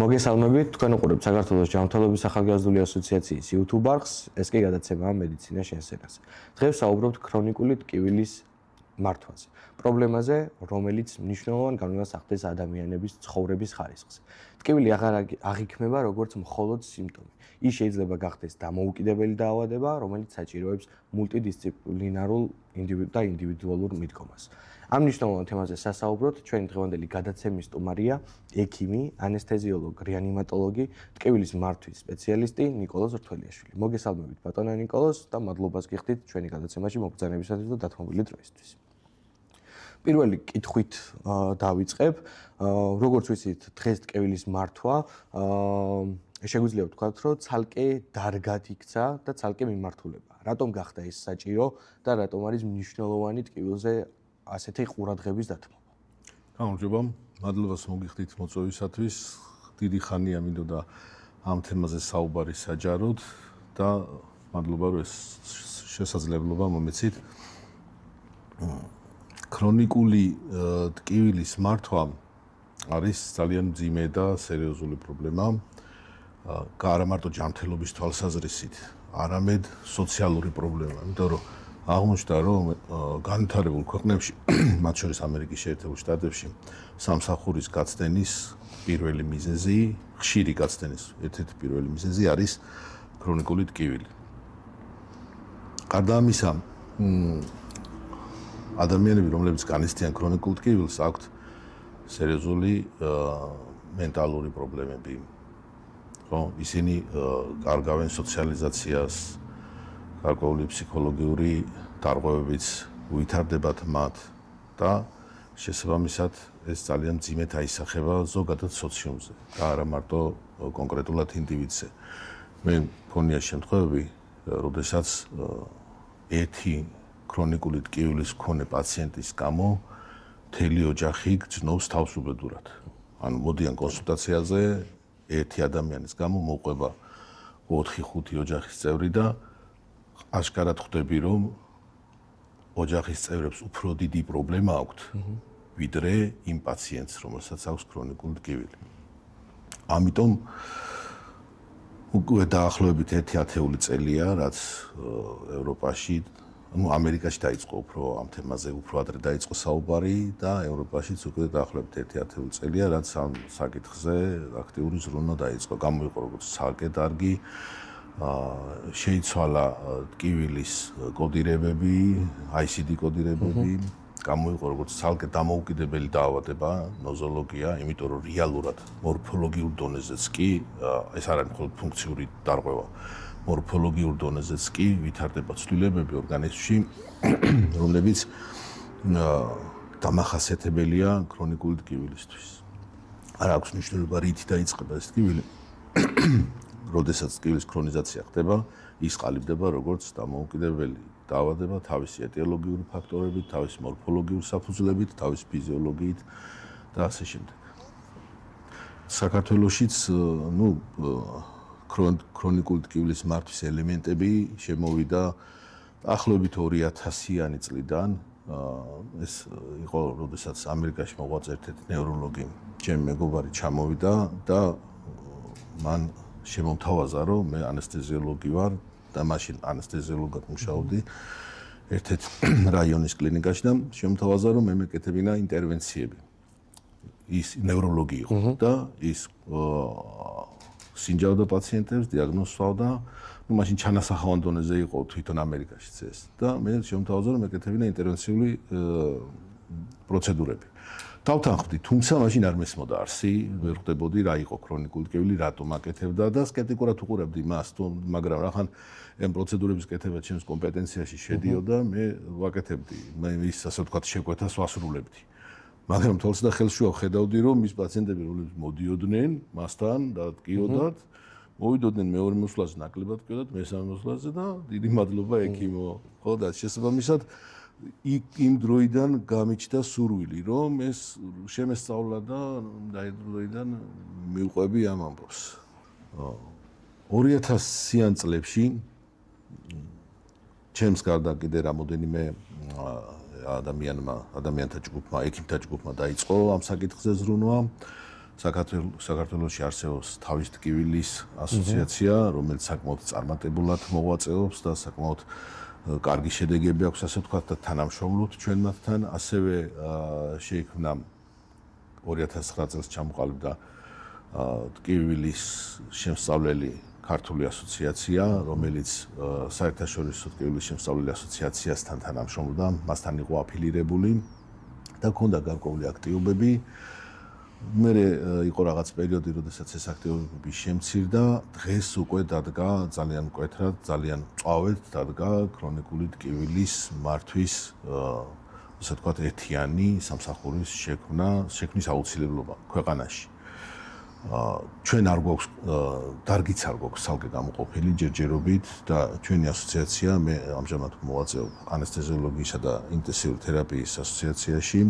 მოგესალმებით, თქვენ უყურებთ საქართველოს ჯანმრთელობის ახალგაზრდული ასოციაციის YouTube არხს, ეს კი გადაცემაა მედიცინა შენსენას. დღეს საუბრობთ ქრონიკული ტკივილის მართვაზე. პრობლემაზე, რომელიც მნიშვნელოვან განვლას ახდენს ადამიანების ცხოვრების ხარისხს. ტკივილი აღარ აღიქმება როგორც მხოლოდ სიმპტომი. ის შეიძლება გახდეს დამოუკიდებელი დაავადება, რომელიც საჭიროებს მულტიდისციპლინარულ და ინდივიდუალურ მიდგომას. ამ მნიშვნელოვან თემაზე სასაუბროთ ჩვენი დღევანდელი გადაცემის სტუმარია, ექიმი, ანესთეზიოლოგი, რეანიმატოლოგი, ტკივილის მართვის სპეციალისტი ნიკოლოზ რთველიაშვილი. მოგესალმებით ბატონო ნიკოლოზ და მადლობას გიხდით ჩვენი გადაცემაში მობრძანებისათვის და დათმობილი დროისთვის. პირველი კითხვით დავიწყებ, როგორც ვიცით, დღეს ტკივილის მართვა შეგვიძლია ვთქვათ, რომ ცალკე დარგად იქცა და ცალკე მიმართულება. რატომ გახდა ეს საჭირო და რატომ არის მნიშვნელოვანი ტკივილზე ასეთი ყურადღების დათმობა? გამარჯობა, მადლობას მოგიხდით მოწვევისათვის. დიდი ხანია მინდოდა ამ თემაზე საუბარი საჯაროდ და მადლობა, რომ ეს შესაძლებლობა მომეცით. ქრონიკული ტკივილის მართვა არის ძალიან მძიმე და სერიოზული პრობლემა. არა მარტო ჯანმრთელობის თვალსაზრისით, არამედ სოციალური პრობლემა, იმიტომ რომ აღმოჩნდა, რომ განვითარებულ ქვეყნებში, მათ შორის ამერიკის შეერთებულ შტატებში, სამსახურის გაცდენის პირველი მიზეზი, ხშირი გაცდენის ერთ-ერთი პირველი მიზეზი არის ქრონიკული ტკივილი. გარდა ამისა, ადამიანები, რომლებიც განიცდიან ქრონიკულ ტკივილს, აქვთ სერიოზული მენტალური პრობლემები. ისინი კარგავენ სოციალიზაციას, გარკვეული ფსიქოლოგიური დარღვევებიც უვითარდებათ მათ და შესაბამისად ეს ძალიან მძიმედ აისახება ზოგადად სოციუმზე და არა მარტო კონკრეტულად ინდივიდზე. მე მქონია შემთხვევები, როდესაც ერთი ქრონიკული ტკივილის მქონე პაციენტის გამო მთელი ოჯახი გრძნობს თავს უბედურად. ანუ მოდიან კონსულტაციაზე ერთი ადამიანის გამო მოყვება 4-5 ოჯახის წევრი და აშკარად ხვდები, რომ ოჯახის წევრებს უფრო დიდი პრობლემა აქვთ, ვიდრე იმ პაციენტს, რომელსაც აქვს ქრონიკული ტკივილი. ამიტომ უკვე დაახლოებით 1 წელია, რაც ევროპაში, ამერიკაში დაიწყო უფრო ამ თემაზე, უფრო ადრე დაიწყო საუბარი და ევროპაშიც უკვე დაახლოებით 1 წელია, რაც ამ საკითხზე აქტიური ზრუნვა დაიწყო. გამოიყო როგორც ცალკე დარგი, შეიცვალა ტკივილის კოდირებები, ICD კოდირებები, გამოიყო როგორც ცალკე დამოუკიდებელი დაავადება, ნოზოლოგია, იმიტომ რომ რეალურად მორფოლოგიურ დონეზეც კი ეს არ არის მხოლოდ ფუნქციური დარღვევა. მორფოლოგიურ დონეზეც კი ვითარდება ცვლილებები ორგანიზმში, რომლებიც დამახასიათებელია ქრონიკული ტკივილისთვის. არ აქვს მნიშვნელობა, რითი დაიწყება ეს ტკივილი. როდესაც ტკივილის ქრონიზაცია ხდება, ის ყალიბდება როგორც დამოუკიდებელი დაავადება თავისი ეტიოლოგიური ფაქტორებით, თავისი მორფოლოგიური საფუძვლებით, თავისი ფიზიოლოგიით და ასე შემდეგ. საქართველოშიც, ქრონიკული ტკივილის მართვის ელემენტები შემოვიდა დაახლოებით 2000-იანი წლიდან. ეს იყო, როდესაც ამერიკაში მოღვაწე ერთ-ერთი ნევროლოგი, ჩემი მეგობარი ჩამოვიდა და მან შემომთავაზა, რომ მე ანესთეზიოლოგი ვარ და მაშინ ანესთეზიოლოგად მუშაობდი ერთ-ერთ რაიონის კლინიკაში და შემომთავაზა, რომ მე მეკეთებინა ინტერვენციები. ის ნევროლოგი იყო და ის სინჯავდა პაციენტებს, დიაგნოზსვავდა, მაშინ ჩანასახავან დონეზე იყო თვითონ ამერიკაშიც ეს და მე შემოთავაზა, რომ მეკეთებინა ინტერვენციული პროცედურები. დავთანხმდი, თუმცა მაშინ არ მესმოდა არსი, ვერ ხვდებოდი რა იყო ქრონიკული ტკივილი, რატომ აკეთებდა და სკეპტიკურად უყურებდი მას, მაგრამ რახან ამ პროცედურების კეთება ჩემს კომპეტენციაში შედიოდა, მე ვაკეთებდი, მე ის ასე ვთქვათ შეკვეთას ვასრულებდი. მაგრამ თვალს და ხელშუა ხედავდი, რომ ის პაციენტები, რომლებიც მოდიოდნენ მასთან და ტკიოდათ, მოვიდოდნენ მეორე მოსვლაზე, ნაკლებად ტკიოდათ მესამე მოსვლაზე და დიდი მადლობა ექიმო. ხო და შესაბამისად იმ დროიდან გამიჩნდა სურვილი, რომ ეს შემესწავლა და დაედროიდან მივყვები ამ ამბავს. 2000-იან წლებში ჩემს გარდა კიდე რამოდენიმე ადამიანთა ჯგუფმა, ექიმთა ჯგუფმა დაიწყო ამ საკითხზე ზრუნვა. საქართველოში არსებობს თავის ტკივილის ასოციაცია, რომელიც საკმაოდ წარმატებულად მოღვაწეობს და საკმაოდ კარგი შედეგები აქვს, ასე ვთქვათ, და თანამშრომლობთ ჩვენ მათთან. ასევე შეიქმნა 2009 წელს ჩამოყალიბდა ტკივილის შემსწავლელი ქართული ასოციაცია, რომელიც საერთაშორისო ტკივილის შემსწავლელი ასოციაციასთან თანამშრომლობდა, მასთან იყო აფილირებული და ჰქონდა გარკვეული აქტივობები. მე იყო რაღაც პერიოდი, როდესაც ეს აქტივობები შემცირდა, დღეს უკვე დადგა ძალიან მკვეთრად, ძალიან მწვავედ დადგა ქრონიკული ტკივილის მართვის, ასე ვთქვათ, ერთიანი სამსახურის შექმნის აუცილებლობა ქვეყანაში. ჩვენ არ გვაქვს დარგიც არ გვაქვს ცალკე გამოყოფილი ჯერჯერობით და ჩვენი ასოციაცია, მე ამჟამად მოვაწევ ანესთეზიოლოგიისა და ინტენსიური თერაპიის ასოციაციაში.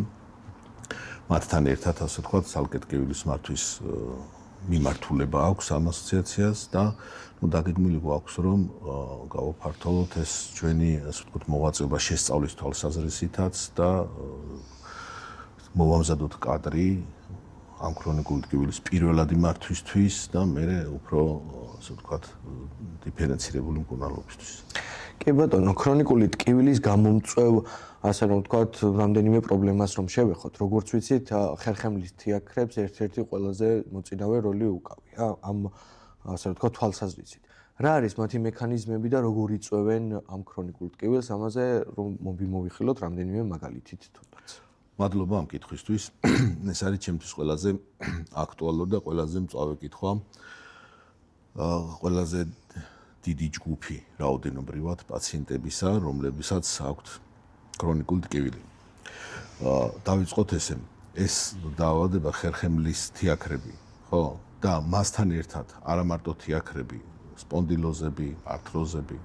მათთან ერთად, ასე ვთქვათ, ცალკე ტკივილის მართვის მიმართულება აქვს ამ ასოციაციას და დაგეგმილი გვაქვს, რომ გავაფართოვოთ ეს ჩვენი, ასე ვთქვათ, მოღვაწეობა შესწავლის თვალსაზრისითაც და მოვამზადოთ კადრი ამ ქრონიკული ტკივილის პირველადი მართვისთვის და მე უფრო, ასე ვთქვათ, დიფერენცირებული მკურნალობისთვის. კი ბატონო, ქრონიკული ტკივილის გამომწვევ, ასე რომ ვთქვათ, რამდენიმე პრობლემას რომ შევეხოთ, როგორც ვიცით, ხერხემლის თიაქრებს ერთ-ერთი ყველაზე მოწინავე როლი უკავია ამ, ასე რომ ვთქვათ, თვალსაზრისით. რა არის მათი მექანიზმები და როგორ იწვევენ ამ ქრონიკულ ტკივილს? ამაზე რომ მოვიხილოთ რამდენიმე მაგალითით თუნდაც. მადლობა ამ კითხვისთვის. ეს არის ჩემთვის ყველაზე აქტუალური და ყველაზე მწვავე კითხვა. ყველაზე დიდი ჯგუფი რაოდენობრივად პაციენტებისა, რომლებსაც აქვთ ქრონიკული ტკივილი. დავიწყოთ ესე. ეს დაავადება ხერხემლის თიაქრები, ხო? და მასთან ერთად არა მარტო თიაქრები, სპონდილოზები, ართროზები,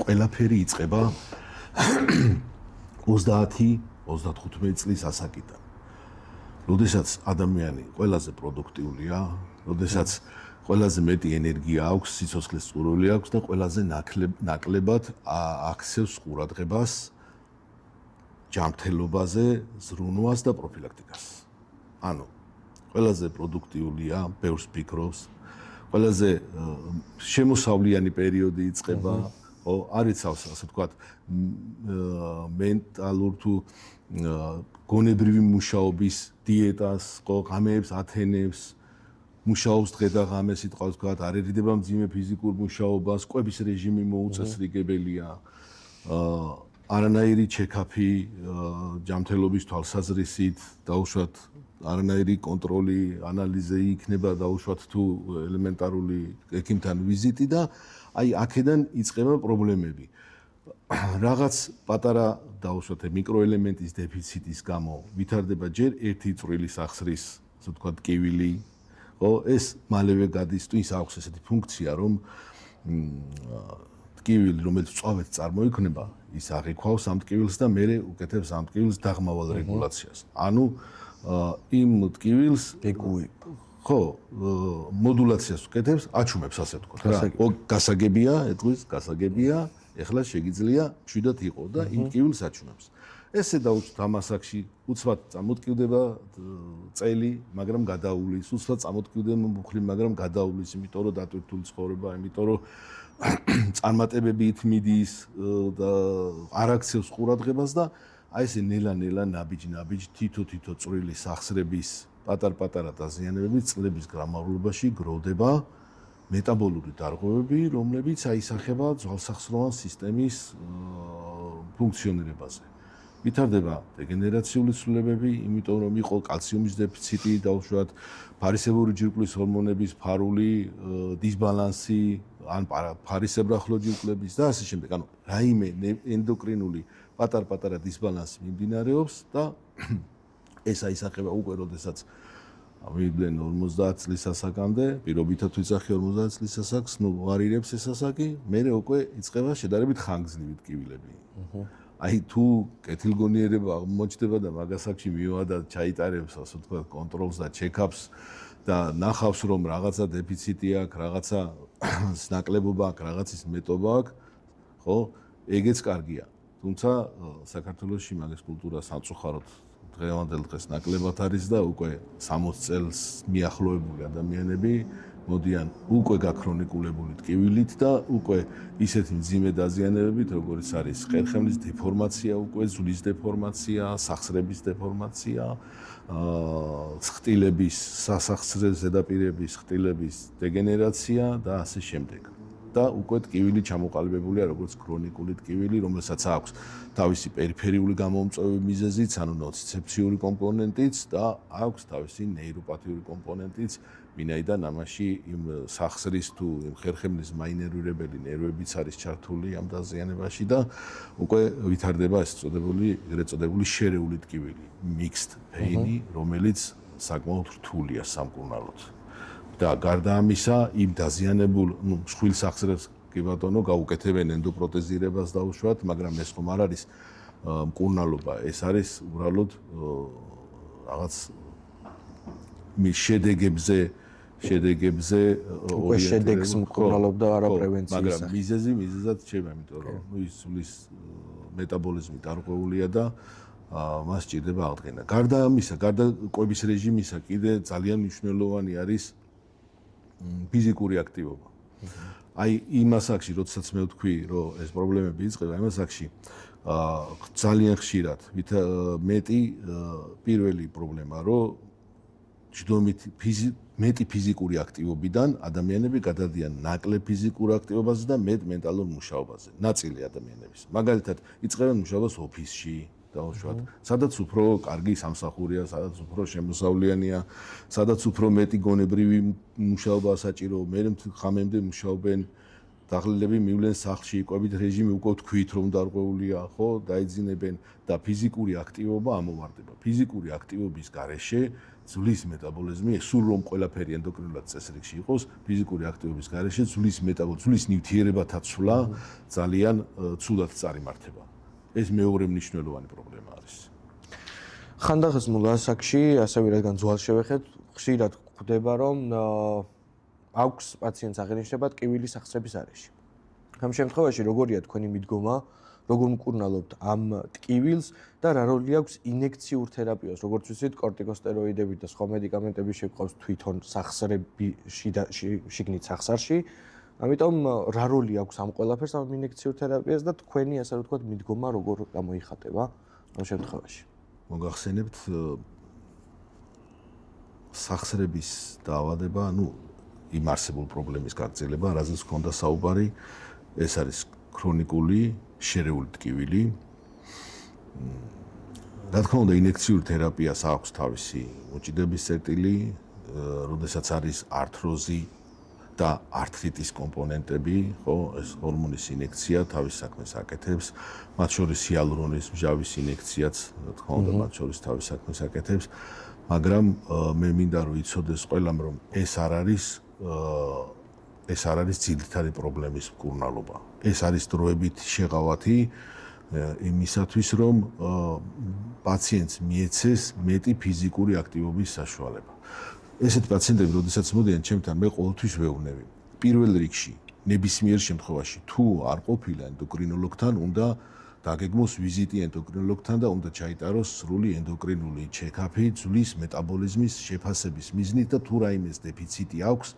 ყველაფერი იწყება 30-35 წლის ასაკიდან. როდესაც ადამიანი ყველაზე პროდუქტიულია, როდესაც ყველაზე მეტი ენერგია აქვს, სიცოცხლის წყურვილი აქვს და ყველაზე ნაკლებად აქცევს ყურადღებას ჯანმრთელობაზე, ზრუნვას და პროფილაქტიკას. ანუ ყველაზე პროდუქტიულია, ბევრს ფიქრობს, ყველაზე შემოსავლიანი პერიოდი იწყება, ხო, არ იცავს, ასე ვთქვათ, მენტალურ თუ გონებრივი მუშაობის დიეტას, ხო, ღამეებს ათენებს, მუშაობს დღე და ღამე, სიტყვას ვთქვათ, არ ერიდება მძიმე ფიზიკურ მუშაობას, კვების რეჟიმი მოუწესრიგებელია, არანაირი ჩეკაპი ჯანმრთელობის თვალსაზრისით, დაუშვათ არანაირი კონტროლი, ანალიზი იქნება, დაუშვათ თუ ელემენტარული ექიმთან ვიზიტი და აი აქედან იწყება პრობლემები. რაღაც პატარა დაუშვათ მიკროელემენტის დეფიციტის გამო ვითარდება ჯერ ერთი წვრილი სახსრის, ასე ვთქვათ, ტკივილი, ხო, ეს მალევე გადის, ის აქვს ესეთი ფუნქცია, რომ ტკივილი, რომელიც წვავით წარმოიქმნება, ის აღიქვავს ამ ტკივილს და მერე უკეთებს ამ ტკივილს დაღმავალ რეგულაციას. ანუ იმ ტკივილს ხო, მოდულაციას უკეთებს, აჩუმებს, ასე ვთქვათ, რა. გასაგებია, ეტყვის, გასაგებია, ეხლა შეგიძლია მშვიდად იყო და იმ ტკივილს აჩუმებს. ესე დაუშვათ ამ ასაკში უცბად წამოწკივდება წელი, მაგრამ გადაუვლის, უცბად წამოწკივდება მუხლი, მაგრამ გადაუვლის, იმიტომ რომ დატვირთული ცხოვრება, იმიტომ რომ წარმატებებით მიდის და არ აქცევს ყურადღებას და აი ესე ნელა-ნელა ნაბიჯ-ნაბიჯ თითო-თითო წვრილი სახსრების პატარ-პატარა დაზიანებები წლების განმავლობაში გროვდება მეტაბოლური დარღვევები, რომლებიც აისახება ძვალსახსროვან სისტემის ფუნქციონირებაზე. ვითარდება დეგენერაციული ცვლილებები, იმიტომ რომ იყო კალციუმის დეფიციტი, დაუშვათ ფარისებური ჯირკვლის ჰორმონების ფარული დისბალანსი, ან ფარისებრახლო ჯირკვლების და ასე შემდეგ. ანუ რაიმე ენდოკრინული პატარ-პატარა დისბალანსი მიმდინარეობს და ეს აისახება უკვე როდესაც მივიდნენ 50 წლის ასაკამდე, პირობითად ვიძახი 50 წლის ასაკს, ნუ ვარირებს ეს ასაკი, მერე უკვე იწყება შედარებით ხანგრძლივი ტკივილები. აი თუ კეთილგონიერება აღმოჩნდება და მაგ ასაკში მივა და ჩაიტარებს, ასე ვთქვათ, კონტროლს და ჩეკაპს და ნახავს, რომ რაღაცა დეფიციტი აქვს, რაღაცა ნაკლებობა აქვს, რაღაცის მეტობა აქვს, ხო, ეგეც კარგია. თუმცა საქართველოში მაგის კულტურა სამწუხაროდ დღევანდელ დღეს ნაკლებად არის და უკვე 60 წელს მიახლოებული ადამიანები მოდიან უკვე გაქრონიკულებული ტკივილით და უკვე ისეთი მძიმე დაზიანებებით, როგორც არის ხერხემლის დეფორმაცია, უკვე ზulis დეფორმაცია, სახსრების დეფორმაცია, ცხტილების, სასახსრე ზედაპირების ცხტილების დეგენერაცია და ასე შემდეგ. და უკვე ტკივილი ჩამოყალიბებულია როგორც ქრონიკული ტკივილი, რომელსაც აქვს თავისი პერიფერიული გამომწვევი მიზეზიც, ანუ ნოციცეფციური კომპონენტიც და აქვს თავისი ნეიროპათიური კომპონენტიც, ვინაიდან ამაში იმ სახსრის თუ იმ ხერხემლის მაინერვირებელი ნერვებიც არის ჩართული ამ დაზიანებაში და უკვე ვითარდება ეს ეგრეთ წოდებული შერეული ტკივილი, mixed pain, რომელიც საკმაოდ რთულია სამკურნალოდ. და გარდა ამისა, იმ დაზიანებულ, მსხვილ სახსრებს კი ბატონო, გაუკეთებენ ენდოპროტეზირებას დაუშვათ, მაგრამ ეს ხომ არ არის მკურნალობა, ეს არის უბრალოდ რაღაც შედეგებზე უკვე შედეგს მკურნალობდა არა პრევენციის. მაგრამ მიზეზად შევა, იმიტომ რომ ის ზulis მეტაბოლიზმი დარღვეულია და მას სჭირდება აღდგენა. გარდა ამისა, გარდა კვების რეჟიმისა, კიდე ძალიან მნიშვნელოვანი არის ფიზიკური აქტივობა. აი იმ ასაკში, როდესაც მე ვთქვი, რომ ეს პრობლემები იწყება, იმ ასაკში ძალიან ხშირად მეტი პირველი პრობლემა, რომ ჯდომით მეტი ფიზიკური აქტივობიდან ადამიანები გადადიან ნაკლებ ფიზიკურ აქტივობაზე და მეტ მენტალურ მუშაობაზე. ნაწილი ადამიანების. მაგალითად, იწყებენ მუშაობას ოფისში, დაუშვათ, სადაც უფრო კარგი სამსახურია, სადაც უფრო შემოსავლიანია, სადაც უფრო მეტი გონებრივი მუშაობა საჭირო, მე ხამემდე მუშაობენ, დაღლილები მივლენ სახლში, კვებით რეჟიმი უკვე თქვით რომ დარღვეულია, ხო, დაიძინებენ და ფიზიკური აქტივობა ამოვარდება. ფიზიკური აქტივობის გარეშე ზulis მეტაბოლიზმი, სულ რომ ყველაფერი ენდოკრინულად წესრიგში იყოს, ფიზიკური აქტივობის გარეშე ზulis ნივთიერებათა ცვლა ძალიან ცუდად წარიმართება. ეს მეორე მნიშვნელოვანი პრობლემა არის. ხანდახანს ასაკში, ასევე რადგან ძვალ შევეხეთ, ხშირად გვხვდება, რომ აქვს პაციენტს აღენიშნება ტკივილის სახსრების არეში. ამ შემთხვევაში როგორია თქვენი მიდგომა, როგორ მკურნალობთ ამ ტკივილს და რა როლი აქვს ინექციურ თერაპიას, როგორც ვიცით, კორტიკოსტეროიდები და სხვა მედიკამენტები შეგვყავს თვითონ სახსრებში და შიგნით სახსარში. ამიტომ რა როლი აქვს ამ ყველაფერს ამ ინექციურ თერაპიას და თქვენი ასე ვთქვათ მიდგომა როგორ გამოიხატება ამ შემთხვევაში? მოგახსენებთ სახსრების დაავადება, იმ არსებულ პრობლემის გაგრძელება, რაზეც ჰქონდა საუბარი, ეს არის ქრონიკული შერეული ტკივილი. რა თქმა უნდა, ინექციურ თერაპიას აქვს თავისი მოჭიდების წერტილი, როდესაც არის ართროზი და ართრიტის კომპონენტები, ხო, ეს ჰორმონის ინექცია თავის საქმეს აკეთებს, მათ შორის ჰიალურონის მჟავის ინექციაც, რა თქმა უნდა, მათ შორის თავის საქმეს აკეთებს, მაგრამ მე მინდა რომ იცოდეს ყველამ, რომ ეს არ არის ძირითადი პრობლემის მკურნალობა. ეს არის დროებით შეღავათი იმისათვის, რომ პაციენტს მიეცეს მეტი ფიზიკური აქტივობის საშუალება. ესეთი პაციენტები, როდესაც მოდიან ჩემთან, მე ყოველთვის ვეუბნები. პირველ რიგში, ნებისმიერ შემთხვევაში, თუ არ ყოფილა ენდოკრინოლოგთან, უნდა დაგეგმოს ვიზიტი ენდოკრინოლოგთან და უნდა ჩაიტაროს სრული ენდოკრინული ჩეკაპი, ზulis მეტაბოლიზმის შეფასების მიზნით და თუ რაიმეს დეფიციტი აქვს,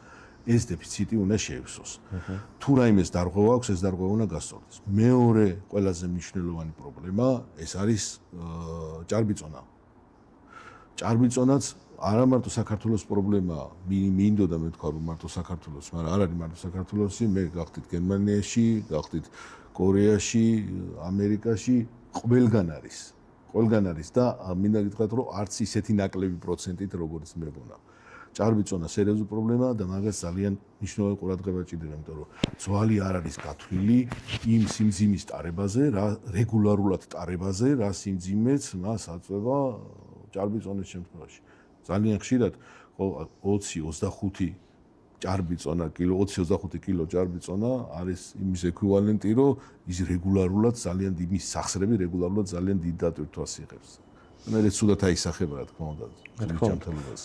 ეს დეფიციტი უნდა შეივსოს. თუ რაიმეს დარღვევა აქვს, ეს დარღვევა უნდა გასწორდეს. მეორე ყველაზე მნიშვნელოვანი პრობლემა, ეს არის ჭარბიწონა. ჭარბიწონაც არა მარტო საქართველოს პრობლემაა, მინდოდა მე თქვა რომ მარტო საქართველოს, მაგრამ არ არის მარტო საქართველოსი, მე გავხდით გერმანიაში, გავხდით კორეაში, ამერიკაში, ყველგან არის და მინდა გითხრათ რომ არც ისეთი ნაკლები პროცენტით როგორც მეგონა. ჭარბიწონა სერიოზული პრობლემაა და მაგას ძალიან მნიშვნელოვანი ყურადღება ჭირდება, იმიტომ რომ ძვალი არ არის გათვლილი იმ სიმძიმის ტარებაზე, რა რეგულარულად ტარებაზე, რა სიმძიმეც მას აწვევა ჭარბიწონის შემთხვევაში. ძალიან ხშირად 20-25 ჭარბიწონა კილო, 20-25 კილო ჭარბიწონა არის იმის ეკვივალენტი, რომ ის რეგულარულად ძალიან იმის სახსრები რეგულარულად ძალიან დიდ დატვირთვას იღებს. მე ცუდად აისახება რა თქმა უნდა ჯანმრთელობას.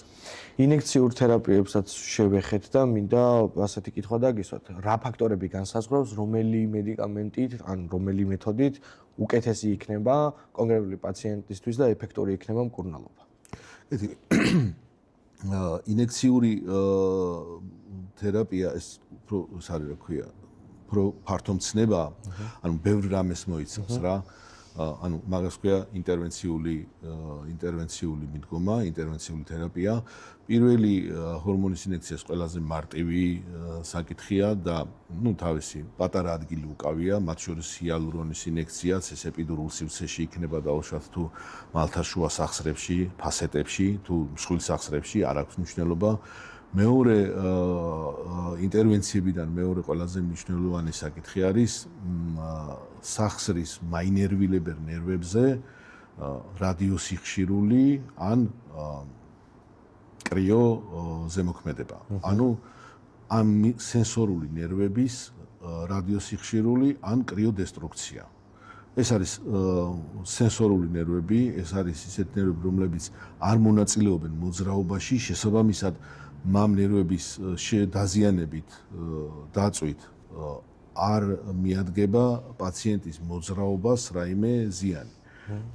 ინექციურ თერაპიებსაც შევეხეთ და მინდა ასეთი კითხვა დაგისვათ. რა ფაქტორები განსაზღვრავს, რომელი მედიკამენტით ან რომელი მეთოდით უკეთესი იქნება კონკრეტული პაციენტისთვის და ეფექტური იქნება მკურნალობა? ინექციური თერაპია ეს უფრო არის რა ქვია, უფრო ფართომცნება, ანუ ბევრ რამეს მოიცავს რა. ანუ მაგას ქვია ინტერვენციული მიდგომა, ინტერვენციული თერაპია. პირველი ჰორმონის ინექციას ყველაზე მარტივი საკითხია და თავისი პატარა ადგილი უკავია, მათ შორის ჰიალურონის ინექციაც, ეს ეპიდურულ სივრცეში იქნება დაუშვათ თუ მალთაშუა სახსრებში, ფასეტებში, თუ მსხვილ სახსრებში, არ აქვს მნიშვნელობა. მეორე ინტერვენციებიდან მეორე ყველაზე მნიშვნელოვანი საკითხი არის სახსრის მაინერვილებელ ნერვებზე რადიოსიხშირული ან კრიო ზემოქმედება. ანუ ამ სენსორული ნერვების რადიოსიხშირული ან კრიო დესტრუქცია. ეს არის სენსორული ნერვები, ეს არის ისეთი ნერვები, რომლებიც არ მონაწილეობენ მოძრაობაში, შესაბამისად მამ ნერვების დაზიანებით, დაწვით არ მიადგება პაციენტის მოძრაობას რაიმე ზიანი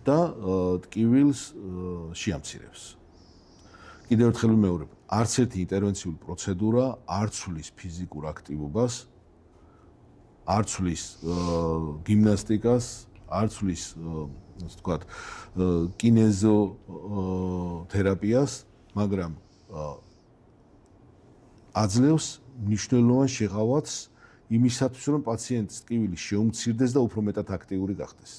და ტკივილს შეამცირებს. კიდევ ერთხელ ვიმეორებ, არც ერთი ინტერვენციული პროცედურა არ ცვლის ფიზიკურ აქტივობას, არ ცვლის გიმნასტიკას, არ ცვლის, ასე ვთქვათ, კინეზოთერაპიას, მაგრამ აძლევს მნიშვნელოვან შეღავათს იმისათვის, რომ პაციენტის ტკივილი შეუმცირდეს და უფრო მეტად აქტიური გახდეს.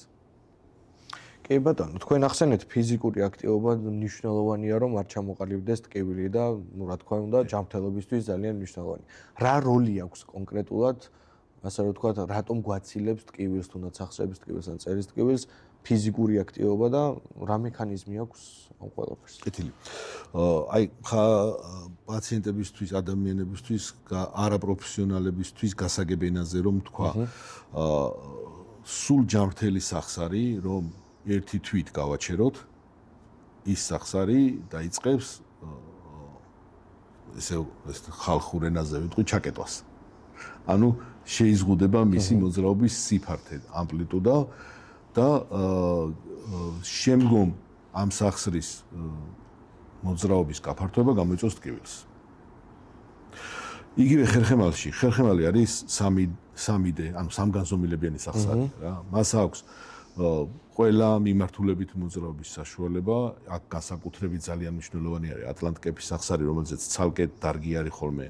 კი ბატონო, თქვენ ახსენეთ ფიზიკური აქტივობა მნიშვნელოვანია, რომ არ ჩამოყალიბდეს ტკივილი და, რა თქმა უნდა, ჯანმრთელობისთვის ძალიან მნიშვნელოვანი. რა როლი აქვს კონკრეტულად, ასე რომ ვთქვათ, რატომ გვაცილებს ტკივილს, თუნდაც სახსრების ტკივილს ან წერის ტკივილს ფიზიკური აქტივობა და რა მექანიზმი აქვს ამ ყველაფერს? კეთილი. აი, პაციენტებისთვის, ადამიანებისთვის, არაპროფესიონალებისთვის გასაგებ ენაზე რომ თქვა, სულ ჯანმრთელი სახსარი, რომ ერთი თვით გავაჩეროთ, ის სახსარი დაიწყებს ესე ხალხურ ენაზე ვიტყვი ჩაკეტვას. ანუ შეიზღუდება მისი მოძრაობის სიფართე, ამპლიტუდა და შემდგომ ამ სახსრის მოძრაობის გაფართოება გამოიწვევს ტკივილს. იგივე ხერხემალში, ხერხემალი არის 3D, ანუ სამგანზომილებიანი სახსარი რა. მას აქვს ყველა მიმართულებით მოძრაობის საშუალება, აქ განსაკუთრებით ძალიან მნიშვნელოვანი არის ატლანტკეპის სახსარი, რომელზეც ცალკე დარგი არის ხოლმე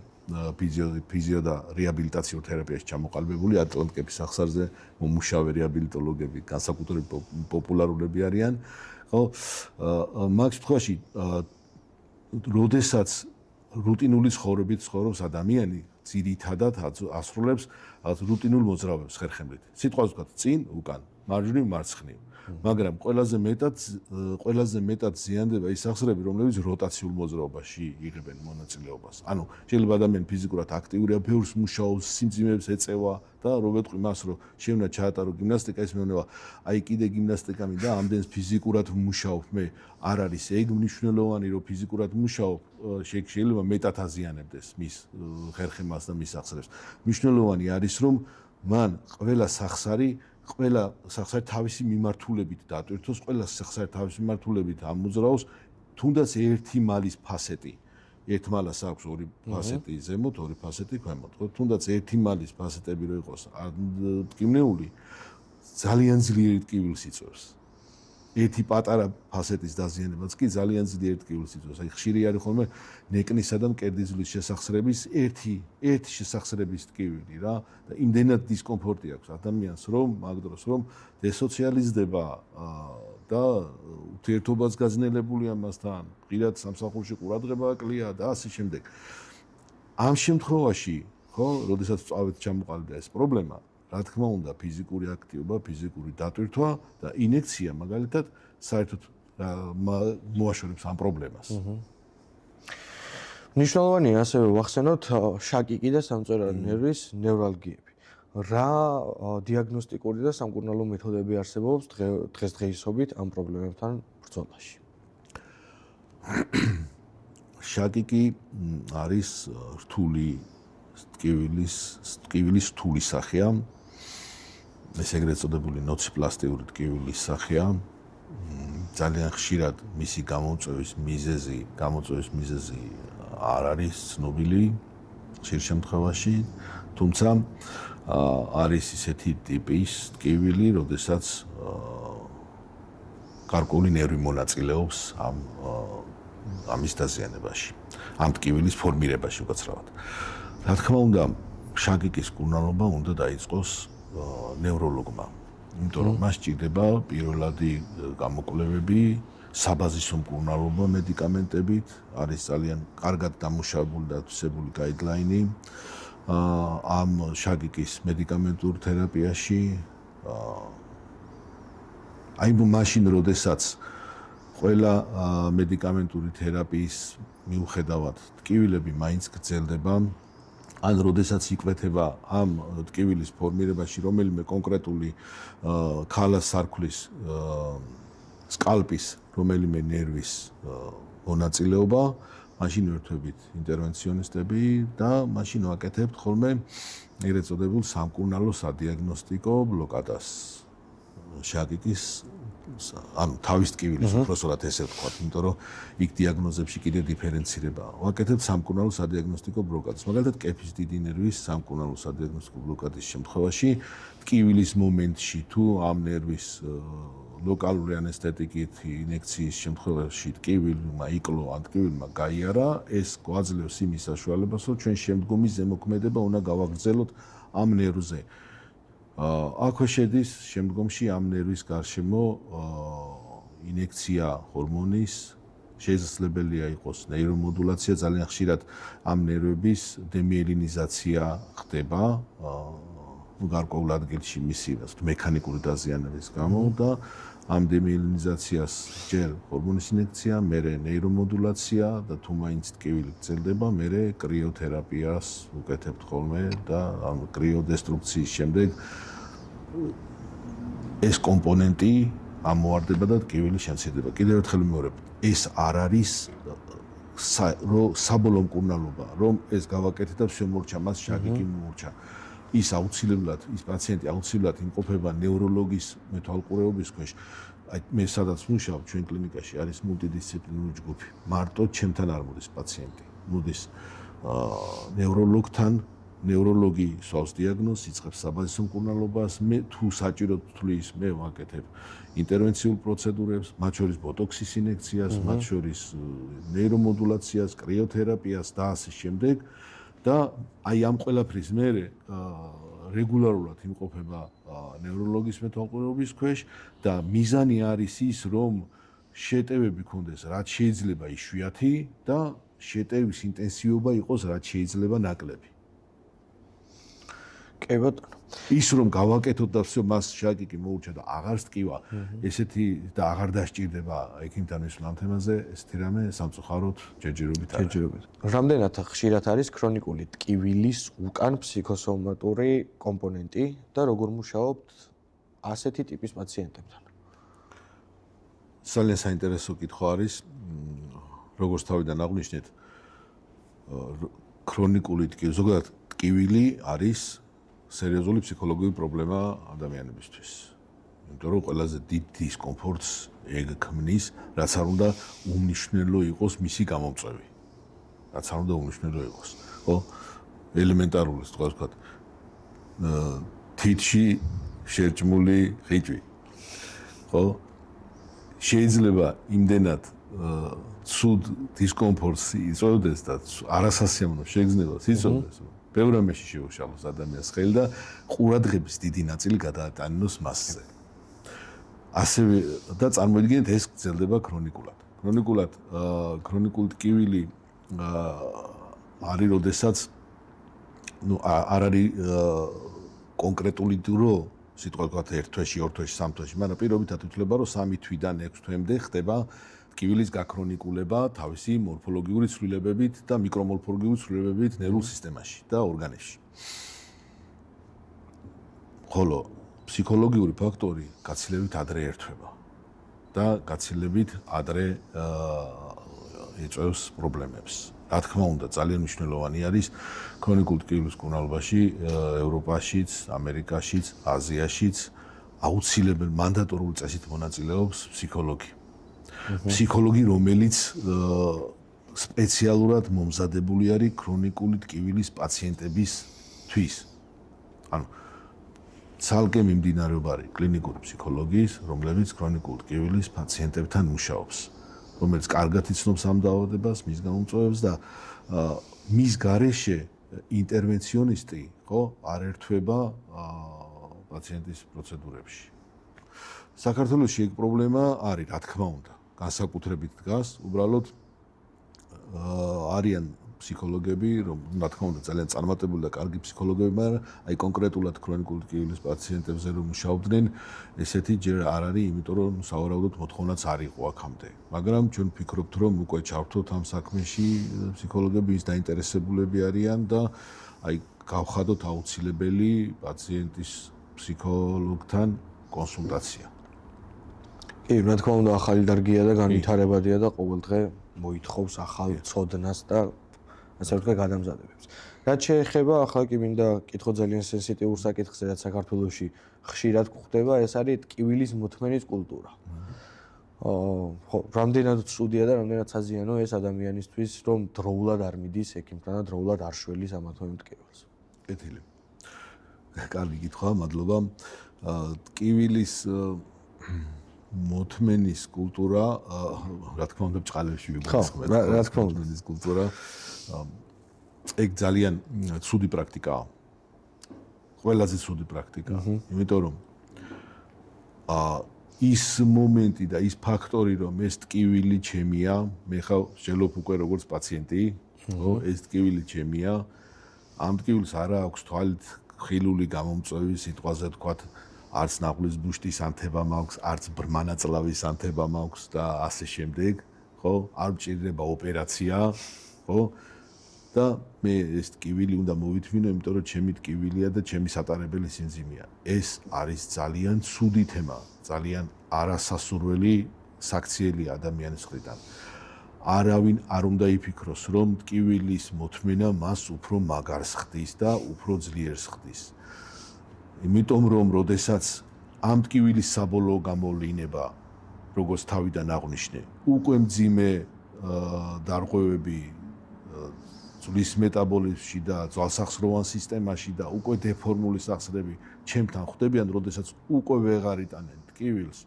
ფიზიო და რეაბილიტაციურ თერაპიაში ჩამოყალიბებული. ატლანტკეპის სახსარზე მომუშავე რეაბილიტოლოგები განსაკუთრებით პოპულარულები არიან. ხო, მაგ შემთხვევაში, როდესაც რუტინული ცხოვრებით ცხოვრობს ადამიანი, ძირითადად ასრულებს რუტინულ მოძრაობებს ხერხემლით. სიტყვაზე ვთქვათ, წინ, უკან, მარჯვნივ, მარცხნივ. მაგრამ ყველაზე მეტად ზიანდება ის სახსრები, რომლებიც როტაციულ მოძრაობაში იღებენ მონაწილეობას. ანუ შეიძლება ადამიანი ფიზიკურად აქტიურია, ბევრს მუშაობს, სიმძიმეებს ეწევა და რო ვეთყვი მას, რომ შეუნდა ჩაატარო გიმნასტიკა, ის მეუბნება, აი კიდე გიმნასტიკა მინდა, ამდენს ფიზიკურად ვმუშაობ, მე არ არის ეგ მნიშვნელოვანი, რომ ფიზიკურად ვმუშაობ, შეიძლება მეტად აზიანებდეს მის ხერხემალს და მის სახსრებს. მნიშვნელოვანი არის, რომ მან ყველა სახსარი თავისი მიმართულებით დატვირთოს, ყველა სახსარი თავისი მიმართულებით ამოძრაოს, თუნდაც ერთი მალის ფასეტი. ერთ მალას აქვს ორი ფასეტი ზემოთ, ორი ფასეტი ქვემოთ. თუნდაც ერთი მალის ფასეტები რო იყოს ტკივნეული, ძალიან ძლიერი ტკივილს იწვევს. ერთი პატარა ფასეტის დაზიანებაც კი ძალიან ძლიერ ტკივილს იწვევს. აი ხშირი არის ხოლმე ნეკნისა და მკერდისძვლის შესახსრების ერთი შესახსრების ტკივილი რა და იმდენად დისკომფორტი აქვს ადამიანს, რომ მაგ დროს რომ დესოციალიზდება და ურთიერთობაც გაძნელებულია მასთან, ღირად სამსახურში ყურადღება აკლია და ასე შემდეგ. ამ შემთხვევაში, ხო, როდესაც წავით ჩამოყალიბდა ეს პრობლემა, რა თქმა უნდა, ფიზიკური აქტივობა, ფიზიკური დატვირთვა და ინექცია მაგალითად საერთოდ მოაშორებს ამ პრობლემას. მნიშვნელოვანია ასევე ვახსენოთ შაკიკი და სამწვერვალო ნერვის ნევრალგიები. რა დიაგნოსტიკური და სამკურნალო მეთოდები არსებობს დღესდღეობით ამ პრობლემებთან ბრძოლაში? შაკიკი არის რთული ტკივილის რთული სახეა. ეს ეგრეთ წოდებული ნოციპლასტიური ტკივილის სახეა. ძალიან ხშირად მისი გამოწვევის მიზეზი არ არის ცნობილი ხშირ შემთხვევაში, თუმცა არის ისეთი ტიპის ტკივილი, როდესაც გარკვეული ნერვი მონაწილეობს ამის დაზიანებაში, ამ ტკივილის ფორმირებაში უკაცრავად. რა თქმა უნდა, შაკიკის მკურნალობა უნდა დაიწყოს ნევროლოგმა, იმიტომ რომ მას სჭირდება პირველადი გამოკვლევები, საბაზისო მკურნალობა მედიკამენტებით, არის ძალიან კარგად დამუშავებული და თვისებული გაიდლაინი ამ შაკიკის მედიკამენტურ თერაპიაში. აი მაშინ, როდესაც ყველა მედიკამენტური თერაპიის მიუხედავად ტკივილები მაინც გრძელდება, ან როდესაც იკვეთება ამ ტკივილის ფორმირებაში რომელიმე კონკრეტული ქალას სარქლის სკალპის რომელიმე ნერვის მონაწილეობა, მაშინ ვერთვებით ინტერვენციონისტები და მაშინ ვაკეთებთ ხოლმე ეგრეთ წოდებულ სამკურნალო სადიაგნოსტიკო ბლოკადას. შაკიკის ანუ თავის ტკივილის უпроსტად ესე ვთქვათ, იმიტომ რომ იქ დიაგნოზებში კიდე დიფერენცირებაა. ვაკეთებთ სამკურნალო სადიაგნოსტიკო ბლოკადას. მაგალითად, კეფის დიდი ნერვის სამკურნალო სადიაგნოსტიკო ბლოკადის შემთხვევაში ტკივილის მომენტში თუ ამ ნერვის ლოკალური ანესთეტიკით ინექციის შემთხვევაში ტკივილმა იკლო ან ტკივილმა გაიარა, ეს გვაძლევს იმის საშუალებას, რომ ჩვენ შემდგომი ზემოქმედება უნდა გავაგრძელოთ ამ ნერვზე. აქვე შედის შემდგომში ამ ნერვის გარშემო ინექცია ჰორმონის, შესაძლებელია იყოს ნეირომოდულაცია, ძალიან ხშირად ამ ნერვების დემიელინიზაცია ხდება გარკვეულ ადგილში მისი მექანიკური დაზიანების გამო და ამ დემიელინიზაციას ჯერ ჰორმონის ინექცია, მერე ნეირომოდულაცია და თუ მაინც ტკივილი გრძელდება, მერე კრიოთერაპიას უკეთებთ ხოლმე და ამ კრიოდესტრუქციის შემდეგ ეს კომპონენტი ამოარდება და ტკივილი შემცირდება. კიდევ ერთხელ ვიმეორებ, ეს არ არის საბოლოო მკურნალობა, რომ ეს გავაკეთეთ და შემორჩა, მას შაკიკი მოურჩა. ის პაციენტი აუცილებლად იმყოფება ნევროლოგის მეთვალყურეობის ქვეშ. აი მე სადაც ვმუშაობ ჩვენ კლინიკაში არის მულტიდისციპლინური ჯგუფი. მარტო ჩემთან არ მოდის პაციენტი. მოდის ნევროლოგთან, ნევროლოგი სვავს დიაგნოზს, იწყებს საბაზისო მკურნალობას, მე თუ საჭიროდ თulis მე ვაკეთებ ინტერვენციულ პროცედურებს, მათ შორის ბოტოქსის ინექციას, მათ შორის ნეირომოდულაციას, კრიოთერაპიას და ასე შემდეგ. და აი ამ ყველაფრის მერე რეგულარულად იმყოფება ნევროლოგის მეთვალყურეობის ქვეშ და მიზანი არის ის, რომ შეტევები ქონდეს რაც შეიძლება იშვიათი და შეტევის ინტენსივობა იყოს რაც შეიძლება ნაკლები. კი ბატონო. ის რომ გავაკეთოთ და всё მას შაკიკი მოურჩა და აღარ სტკივა, ესეთი და აღარ დასჭირდება ექიმთან მისვლა ამ თემაზე, ესეთი რამე სამწუხაროდ ჯერჯერობით არის. რამდენად ხშირად არის ქრონიკული ტკივილის უკან ფსიქოსომატური კომპონენტი და როგორ მუშაობთ ასეთი ტიპის პაციენტებთან? ძალიან საინტერესო კითხვა არის. როგორც თავიდან აღვნიშნეთ, ქრონიკული ტკივილი, ზოგადად ტკივილი არის სერიოზული ფსიქოლოგიური პრობლემა ადამიანებისთვის. იმიტომ რომ ყველაზე დიდ დისკომფორტს ეგ ქმნის, რაც არ უნდა უმნიშვნელო იყოს მისი გამომწვევი. რაც არ უნდა უმნიშვნელო იყოს. ხო? ელემენტარული, თქვა ვთქვათ, თითში შერჭმული ღიჭვი. ხო? შეიძლება იმდენად ცუდ დისკომფორტს იწვევდეს და არასასიამოვნო შეგრძნებას იწვევდეს, რომ ბევრ რამეში შეუშალოს ადამიანს ხელი და ყურადღების დიდი ნაწილი გადაატანოს მასზე. ასევე და წარმოიდგინეთ, ეს გრძელდება ქრონიკულად. ქრონიკული ტკივილი არის, როდესაც არ არის კონკრეტული დრო, სიტყვა ვთქვათ 1 თვეში, 2 თვეში, 3 თვეში, მაგრამ პირობითად ითვლება, რომ 3 თვიდან 6 თვემდე ხდება ტკივილის გაქრონიკულება თავისი მორფოლოგიური ცვლილებებით და მიკრომორფოლოგიური ცვლილებებით ნერვულ სისტემაში და ორგანებში. ხოლო ფსიქოლოგიური ფაქტორი გაცილებით ადრე ერთვება და გაცილებით ადრე იწვევს პრობლემებს. რა თქმა უნდა, ძალიან მნიშვნელოვანი არის ქრონიკული ტკივილის მკურნალობაში ევროპაშიც, ამერიკაშიც, აზიაშიც აუცილებელ მანდატორული წესით მონაწილეობს ფსიქოლოგი. ფსიქოლოგი, რომელიც სპეციალურად მომზადებული არის ქრონიკული ტკივილის პაციენტებისთვის. ანუ ცალკე მიმდინარეობს კლინიკური ფსიქოლოგიის, რომლებიც ქრონიკული ტკივილის პაციენტებთან მუშაობს, რომელიც კარგად იცნობს ამ დაავადებას, მის გამომწვევებს და მის გარეშე ინტერვენციონისტი, ხო, არ ერთვება პაციენტის პროცედურებში. საქართველოში ეგ პრობლემა არის, რა თქმა უნდა, განსაკუთრებით დგას, უბრალოდ არიან ფსიქოლოგები, რომ რა თქმა უნდა ძალიან წარმატებული და კარგი ფსიქოლოგები, მაგრამ აი კონკრეტულად ქრონიკული ტკივილის პაციენტებზე რომ მუშაობდნენ, ესეთი ჯერ არ არის, იმიტომ რომ სავარაუდოდ მოთხოვნაც არ იყო აქამდე. მაგრამ ჩვენ ვფიქრობთ, რომ უკვე ჩავთვლოთ ამ საქმეში, ფსიქოლოგები ის დაინტერესებულები არიან და აი გავხადოთ აუცილებელი პაციენტის ფსიქოლოგთან კონსულტაცია. კი, რა თქმა უნდა, ახალი დარგია და განვითარებადია და ყოველდღე მოითხოვს ახალ ცოდნას და ასე ვთქვათ, გადამზადებებს. რაც შეეხება, ახლა კი მინდა კითხო ძალიან სენსიტიურ საკითხს, რაც საქართველოში ხშირად გვხვდება, ეს არის ტკივილის მოთმენის კულტურა. ხო, რამდენად ცუდია და რამდენად საზიანო ეს ადამიანისთვის, რომ დროულად არ მიდის ექიმთან და დროულად არ შველის ამ ათმევ ტკივილს. კეთილი. კარგი კითხვა, მადლობა. ტკივილის მოთმენის კულტურა, რა თქმა უნდა, ბჭყალებში ვიგულისხმევ. რა თქმა უნდა, ეს კულტურა ეგ ძალიან ცუდი პრაქტიკაა. ყველაზე ცუდი პრაქტიკაა, იმიტომ რომ ის მომენტი და ის ფაქტორი, რომ ეს ტკივილი ჩემია, მე ხავ შეძლებ უკვე როგორც პაციენტი, ხო, ეს ტკივილი ჩემია, ამ ტკივილს არა აქვს თვალით ხილული გამომწვევი, სიტყვაზე ვთქვათ, არც ნაღვლის ბუშტის ანთება მაქვს, არც ბრმანაწლავის ანთება მაქვს და ასე შემდეგ, ხო? არ მჭირდება ოპერაცია, ხო? და მე ეს ტკივილი უნდა მოვითმინო, იმიტომ რომ ჩემი ტკივილია და ჩემი სატარებელი სინძიმეა. ეს არის ძალიან ცუდი თემა, ძალიან არასასურველი საქციელი ადამიანის მხრიდან. არავინ არ უნდა იფიქროს, რომ ტკივილის მოთმენა მას უფრო მაგარს ხდის და უფრო ძლიერს ხდის. იმიტომ რომ როდესაც ამ ტკივილის საბოლოო გამოვლინება, როგორც თავიდან აღვნიშნე, უკვე მძიმე დარღვევები ძვლის მეტაბოლიზმში და ძვალსახსროვან სისტემაში და უკვე დეფორმული სახსრები ჩემთან ხვდებიან, როდესაც უკვე ვეღარ იტანენ ტკივილს,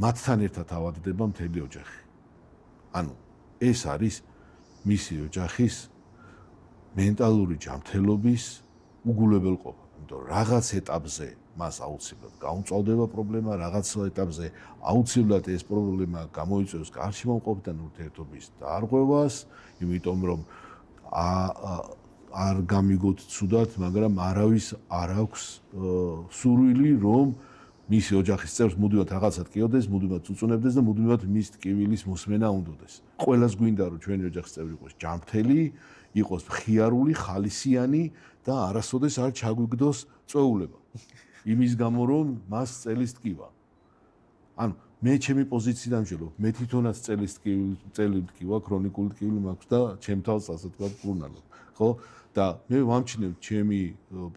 მათთან ერთად ავადდება მთელი ოჯახი. ანუ ეს არის მისი ოჯახის მენტალური ჯანმრთელობის უგულებელყოფა. რაღაც ეტაპზე მას აუცილებლად გაუწვავდება პრობლემა, რაღაც ეტაპზე აუცილებლად ეს პრობლემა გამოიწვევს გარშემოყოფიდან ურთიერთობის დარღვევას, იმიტომ რომ არ გამიგოთ ცუდად, მაგრამ არავის არ აქვს სურვილი, რომ მისი ოჯახის წევრს მუდმივად რაღაცა ტკიოდეს, მუდმივად უწუნებდეს და მუდმივად მის ტკივილის მოსმენა უნდოდეს. ყველას გვინდა რომ ჩვენი ოჯახის წევრი იყოს ჯანმრთელი, იყოს მხიარული, ხალისიანი და არასოდეს არ ჩაგვიგდოს წვეულება. იმის გამო რომ მას წელის ტკივა. ანუ მე ჩემი პოზიციიდან ვშელობ, მე თვითონაც წელი ტკივა, ქრონიკული ტკივილი მაქვს და ჩემ თავს ასე ვთქვათ ვკურნალობ, ხო? და მე ვამჩნევ ჩემი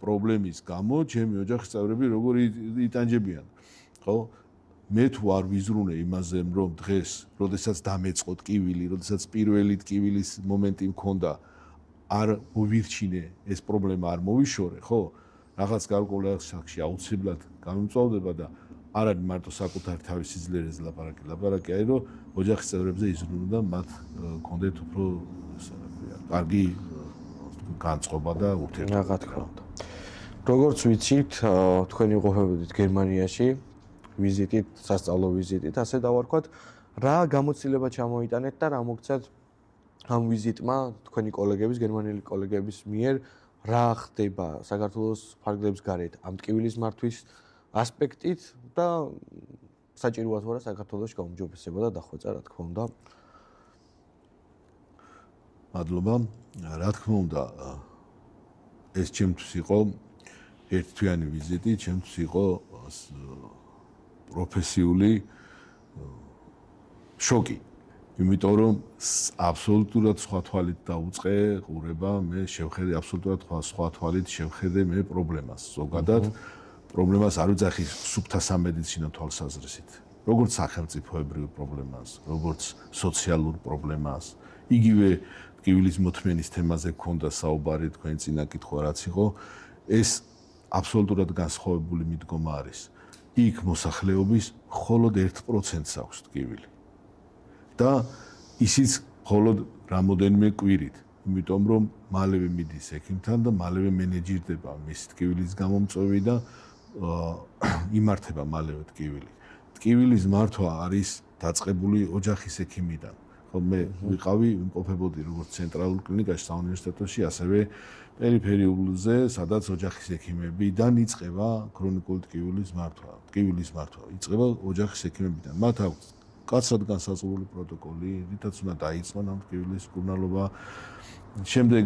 პრობლემის გამო, ჩემი ოჯახის წევრები როგორ იტანჯებიან, ხო? მე თუ არ ვიზრუნე იმაზე, რომ დღეს, როდესაც დამეწყო ტკივილი, როდესაც პირველი ტკივილის მომენტი მქონდა, არ მოვირჩინე ეს პრობლემა არ მოვიშორე, ხო? რაღაც გარკვეულ სახში აუცილებლად გამომწვავდება და არ არის მარტო საკუთარი თავის სიძლიერეზე ლაპარაკი არის, რომ ოჯახის წევრებზე იზრუნო და მათ კონდეთ უფრო კარგი განწყობა და ურთიერთობა. რა თქმა უნდა. როგორც ვიცით, თქვენ იყოფებოდით გერმანიაში ვიზიტით, სასწავლო ვიზიტით, ასე დავარქვათ, რა გამოცდილება ჩამოიტანეთ და რა მოგცეთ ამ ვიზიტმა თქვენი კოლეგების, გერმანელი კოლეგების მიერ რა ხდება საქართველოს ფარგლებს გარეთ ამ ტკივილის მართვის ასპექტით და საჭიროა თუ არა საქართველოში გაუმჯობესება და დახვეწა, რა თქმა უნდა. მადლობა. რა თქმა უნდა, ეს ჩემთვის იყო ერთთვიანი ვიზიტი ჩემთვის იყო პროფესიული შოკი. იმიტომ რომ აბსოლუტურად სხვა თვალით დაუწყე ყურება, მე შევხედე აბსოლუტურად სხვა თვალით შევხედე მე პრობლემას. ზოგადად პრობლემას არ ვიძახი სუფთა სამედიცინო თვალსაზრისით. როგორც სახელმწიფოებრივ პრობლემას, როგორც სოციალურ პრობლემას. იგივე ტკივილის მოთმენის თემაზე გქონდა საუბარი, თქვენ წინა კითხვა რაც იყო, ეს აბსოლუტურად განსხვავებული მიდგომა არის. იქ მოსახლეობის მხოლოდ 1%-ს აქვს ტკივილი. და ისიც მხოლოდ რამოდენიმე კვირით, იმიტომ რომ მალევე მიდის ექიმთან და მალევე მენეჯირდება მის ტკივილის გამომწვევი და იმართება მალევე ტკივილი. ტკივილის მართვა არის დაწყებული ოჯახის ექიმიდან. ხო მე ვიყავი, იმყოფებოდი როგორც ცენტრალურ კლინიკაში საუნივერსიტეტოში, ასევე პერიფერიულზე, სადაც ოჯახის ექიმებიდან იწყება ქრონიკული ტკივილის მართვა. ტკივილის მართვა იწყება ოჯახის ექიმებიდან. მათ აქვს კაცრად განსაზღვრული პროტოკოლი, რითაც უნდა დაიწყონ ამ ტკივილის მკურნალობა. შემდეგ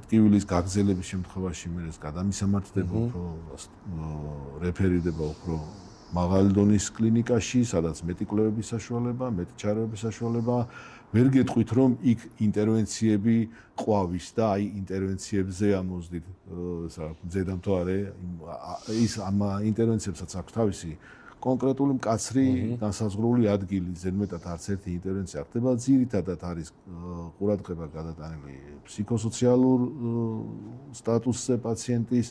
ტკივილის გაგრძელების შემთხვევაში მე ეს გადამისამართდება უფრო რეფერირდება უფრო მაღალი დონის კლინიკაში, სადაც მეტი კვლევების საშუალება, მეტი ჩარეების საშუალება. ვერ გეტყვით რომ იქ ინტერვენციები ყვავის და აი ინტერვენციებზე ამოძდით ზედამთვარე ის ამ ინტერვენციებსაც აქვს თავისი კონკრეტული მკაცრი განსაზღვრული ადგილი, ზედმეტად არც ერთი ინტერვენცია არ ხდება, ძირითადად არის ყურადღება გადატანილი ფსიქოსოციალურ სტატუსზე პაციენტის,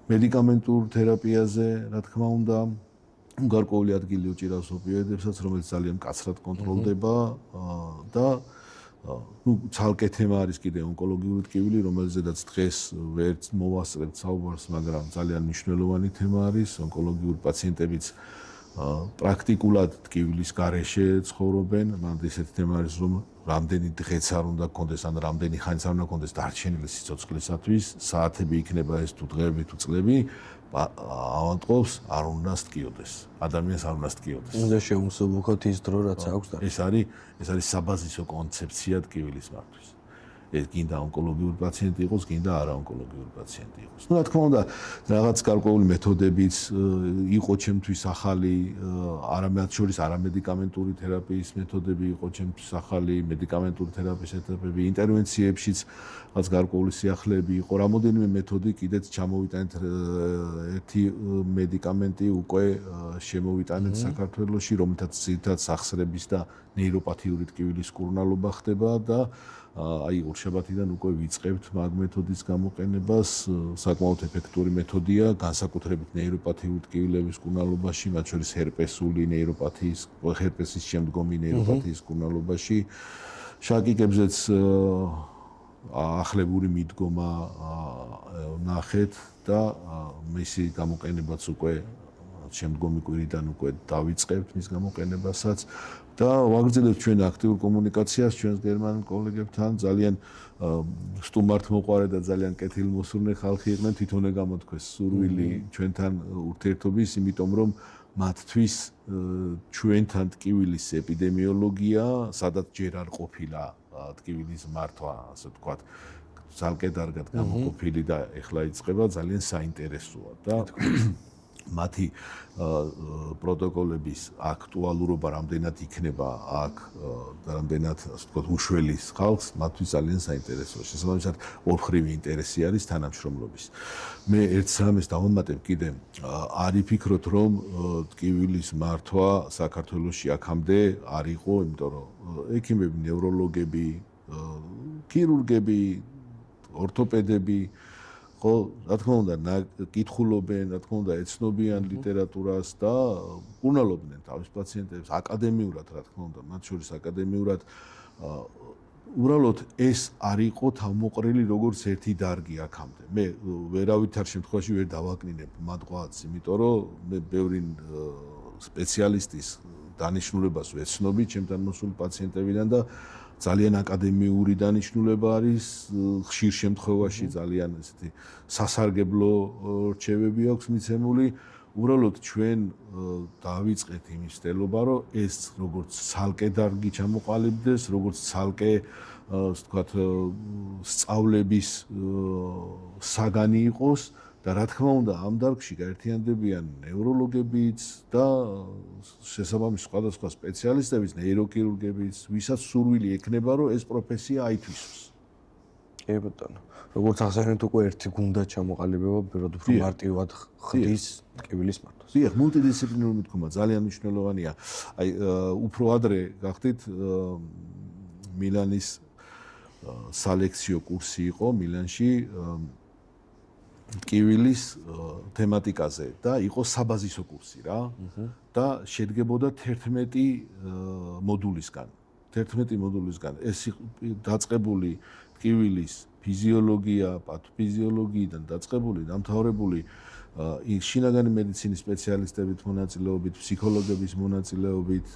მედიკამენტურ თერაპიაზე, რა თქმა უნდა, გარკვეული ადგილი უჭირავს ოპიოიდებსაც, რომელიც ძალიან მკაცრად კონტროლდება და ცალკე თემა არის კიდე ონკოლოგიური ტკივილი, რომელზედაც დღეს ვერ მოვასწრებთ საუბარს, მაგრამ ძალიან მნიშვნელოვანი თემა არის. ონკოლოგიური პაციენტებიც პრაქტიკულად ტკივილის გარეშე ცხოვრობენ. მანდ ესეთი თემა არის, რომ რამდენი დღეც არ უნდა გქონდეს, ან რამდენი ხანიც არ უნდა გქონდეს დარჩენილი სიცოცხლისათვის, საათები იქნება ეს თუ დღეები თუ წლები, ავადმყოფს არ უნდა სტკიოდეს. ადამიანს არ უნდა სტკიოდეს. უნდა შეუმსუბუქოთ ის დრო, რაც აქვს და ეს არის საბაზისო კონცეფცია ტკივილის მართვის. ეს გინდა ონკოლოგიური პაციენტი იყოს, გინდა არაონკოლოგიური პაციენტი იყოს. რა თქმა უნდა, რაღაც გარკვეული მეთოდებიც იყო ჩემთვის ახალი, არამედ შორის არამედიკამენტური თერაპიის მეთოდები იყო ჩემთვის ახალი, მედიკამენტური თერაპიის მეთოდები, ინტერვენციებშიც რაც გარკვეული სიახლეები იყო, რამოდენიმე მეთოდი კიდეც ჩამოვიტანეთ ერთი მედიკამენტი უკვე შემოვიტანეთ საქართველოში, რომელთაც ძირითადად სახსრების და ნეიროპათიური ტკივილის მკურნალობა ხდება და აი ორშაბათიდან უკვე ვიწყებთ მაგ მეთოდის გამოყენებას, საკმაოდ ეფექტური მეთოდია, განსაკუთრებით ნეიროპათიური ტკივილების მკურნალობაში, მათ შორის ჰერპესული ნეიროპათიის, ჰერპესის შემდგომი ნეიროპათიის მკურნალობაში. შაკიკებზეც ახლებური მიდგომა ნახეთ და მისი გამოყენებაც უკვე შემდგომი კვირიდან უკვე დავიწყებთ მის გამოყენებასაც და ვაგრძელებთ ჩვენ აქტიურ კომუნიკაციას ჩვენს გერმანულ კოლეგებთან. ძალიან სტუმართ მოყვარე და ძალიან კეთილმოსურნე ხალხი იყვნენ, თვითონ გამოთქვეს სურვილი ჩვენთან ურთიერთობის, იმიტომ რომ მათთვის ჩვენთან ტკივილის ეპიდემიოლოგია, სადაც ჯერ არ ყოფილა ტკივილის მართვა, ასე ვთქვათ, ძალკე დარგად გამოყოფილი და ეხლა იწყება, ძალიან საინტერესოა და მათი პროტოკოლების აქტუალურობა რამდენად იქნება აქ და რამდენად, ასე ვთქვათ, უშველის ხალხს, მათთვის ძალიან საინტერესოა. შესაბამისად, ორმხრივი ინტერესი არის თანამშრომლობის. მე ერთ რამეს დავამატებ კიდე, არ იფიქროთ, რომ ტკივილის მართვა საქართველოში აქამდე არ იყო, იმიტომ რომ ექიმები, ნევროლოგები, ქირურგები, ორთოპედები ხო, რა თქმა უნდა, კითხულობენ, რა თქმა უნდა, ეცნობიან ლიტერატურას და მკურნალობდნენ თავის პაციენტებს აკადემიურად, რა თქმა უნდა, მათ შორის აკადემიურად. უბრალოდ ეს არ იყო თავმოყრილი როგორც ერთი დარგი აქამდე. მე ვერავითარ შემთხვევაში ვერ დავაკნინებ მათყვაც, იმიტომ რომ მე ბევრი სპეციალისტის დანიშნულებას ვეცნობი ჩემთან მოსული პაციენტებიდან და ძალიან აკადემიური დანიშნულება არის, ხშირ შემთხვევაში ძალიან ესეთი სასარგებლო რჩევები აქვს მიცემული. უბრალოდ ჩვენ დავიწყეთ იმის ცდელობა, რომ ეს როგორც ცალკე დარგი ჩამოყალიბდეს, როგორც ცალკე ასე ვთქვათ, სწავლების საგანი იყოს და რა თქმა უნდა, ამ დარგში გაერთიანდებიან ნევროლოგებიც და შესაბამის სხვადასხვა სპეციალისტებიც, ნეიროქირურგებიც, ვისაც სურვილი ექნება, რომ ეს პროფესია აითვისოს. კი ბატონო. როგორც ახსენეთ, უკვე ერთი გუნდა ჩამოყალიბება, ბევრად უფრო მარტივად ხდის ტკივილის მართვას. დიახ, მულტიდისციპლინური მithქობა ძალიან მნიშვნელოვანია. აი, უფრო ადრე გახდით მილანის სალექციო კურსი იყო მილანში ტკივილის თემატიკაზე და იყო საბაზისო კურსი რა და შედგებოდა 11 მოდულისგან. 11 მოდულისგან ეს დაწყებული ტკივილის ფიზიოლოგია, პათოფიზიოლოგიიდან დაწყებული, დამთავრებული შინაგანი მედიცინის სპეციალისტებით მონაწილეობით, ფსიქოლოგების მონაწილეობით,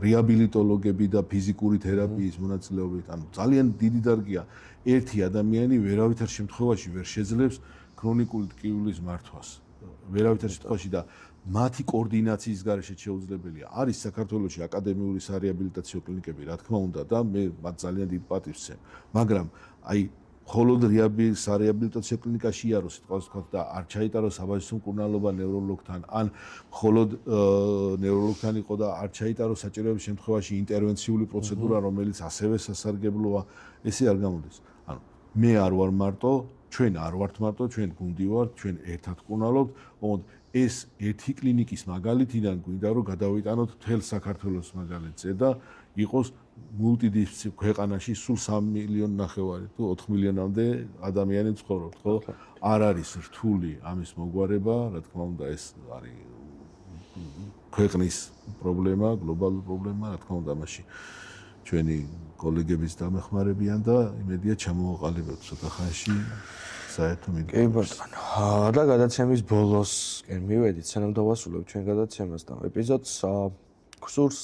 რეაბილიტოლოგები და ფიზიკური თერაპიის მონაწილეობით, ანუ ძალიან დიდი დარგია. ერთი ადამიანი ვერავითარ შემთხვევაში ვერ შეძლებს ქრონიკული ტკივილის მართვას. ვერავითარ შემთხვევაში და მათი კოორდინაციის გარეშე შეუძლებელია. არის საქართველოში აკადემიური სარეაბილიტაციო კლინიკები, რა თქმა უნდა, და მე მათ ძალიან დიდ პატივს ვცემ. მაგრამ აი მხოლოდ სარეაბილიტაციო კლინიკაში იარო სიტყვას ვთქვათ და არ ჩაიტარო საბაზისო მკურნალობა ნევროლოგთან, ან მხოლოდ ნევროლოგთან იყო და არ ჩაიტარო საჭიროების შემთხვევაში ინტერვენციული პროცედურა, რომელიც ასევე სასარგებლოა, ესე არ გამოდის. ანუ მე არ ვარ მარტო, ჩვენ არ ვართ მარტო, ჩვენ გუნდი ვართ, ჩვენ ერთად ვკურნალობთ, ოღონდ ეს ერთი კლინიკის მაგალითიდან გვინდა რომ გადავიტანოთ მთელ საქართველოს მაგალითზე და იყოს მულტიდისციპლინარული ქვეყანაში სულ 3 მილიონი ნახევარი თუ 4 მილიონამდე ადამიანი ცხოვრობთ, ხო? არ არის რთული ამის მოგვარება, რა თქმა უნდა, ეს არის ქვეყნის პრობლემა, გლობალური პრობლემა, რა თქმა უნდა, მაშინ ჩვენი კოლეგების დამეხმარებიან და იმედია ჩამოვაყალიბებთ ცოტა ხანში საერთო მიდგომას. კი ბატონო. და გადაცემის ბოლოსკენ მივედით, სანამ დავასრულებთ ჩვენ გადაცემას და ეპიზოდს გსურს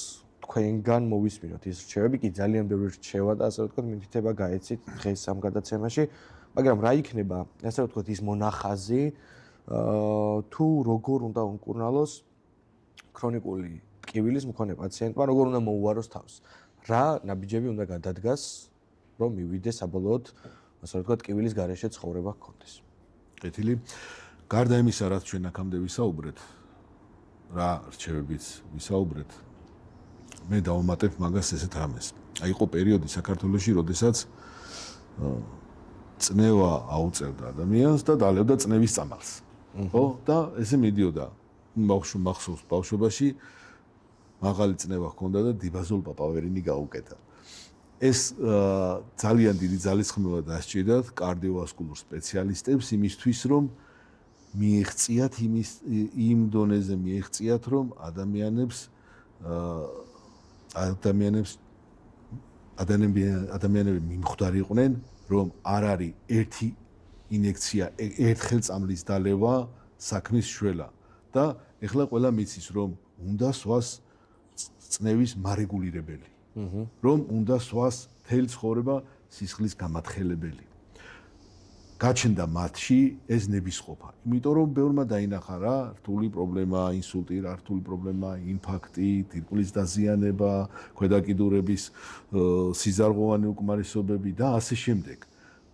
თქვენგან მოვისმინოთ ის რჩევები, კი ძალიან ბევრი რჩევა და ასე ვთქვათ, მითითება გაეცით დღეს ამ გადაცემაში, მაგრამ რა იქნება, ასე ვთქვათ, ის მონახაზი თუ როგორ უნდა უმკურნალოს ქრონიკული ტკივილის მქონე პაციენტმა, როგორ უნდა მოუაროს თავს. რა ნაბიჯები უნდა გადადგას, რომ მივიდეს საბოლოოდ, ასე ვთქვათ, ტკივილის გარეშე ცხოვრება გქონდეს. კეთილი. გარდა იმისა, რაც ჩვენ აქამდე ვისაუბრეთ, რა რჩევებიც ვისაუბრეთ, მე დავამატებ მაგას ესეთ რამეს. აი იყო პერიოდი საქართველოში, როდესაც წნევა აუწევდა ადამიანს და დალევდა წნევის წამალს. ხო? და ესე მიდიოდა მახსოვს ბავშვობაში მაღალი წნევა ჰქონდა და დიბაზოლ პაპავერინი გაუკეთა. ეს ძალიან დიდი ძალისხმევა დასჭირდათ კარდიოვასკულურ სპეციალისტებს იმისთვის, რომ მიეღწიათ იმ დონეზე მიეღწიათ, რომ ადამიანები მიმხვდარიყვნენ, რომ არ არის ერთი ინექცია, ერთხელ წამლის დალევა საქმის შველა და ეხლა ყველა მიცის, რომ უნდა სვას წნევის მარეგულირებელი. რომ უნდა სვას მთელი ცხოვრება სისხლის გამათხელებელი. გაჩნდა მათში ეს ნებისყოფა. იმიტომ რომ ბევრმა დაინახა რა, რთული პრობლემა, ინსულტი, რთული პრობლემა, ინფარქტი, თირკმლის დაზიანება, ქვედაკიდურების სიზარღვოვანი უკმარისობები და ასე შემდეგ.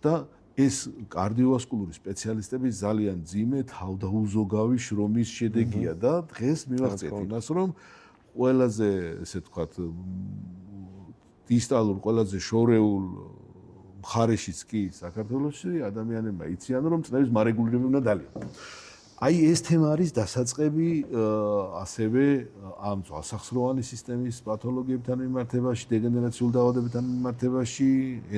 და ეს კარდიოვასკულური სპეციალისტები ძალიან ძიმე თავდაუზოგავი შრომის შედეგია და დღეს მივახცეთ იმას, რომ ყველაზე, ესე ვთქვათ, დისტალურ, ყველაზე შორეულ მხარეშიც კი საქართველოში ადამიანებმა იციან, რომ წნევის მარეგულირება უნდა დალევონ. აი ეს თემა არის დასაწყები ასევე ამ ძვალსახსროვანი სისტემის პათოლოგიებთან მიმართებაში, დეგენერაციულ დაავადებებთან მიმართებაში,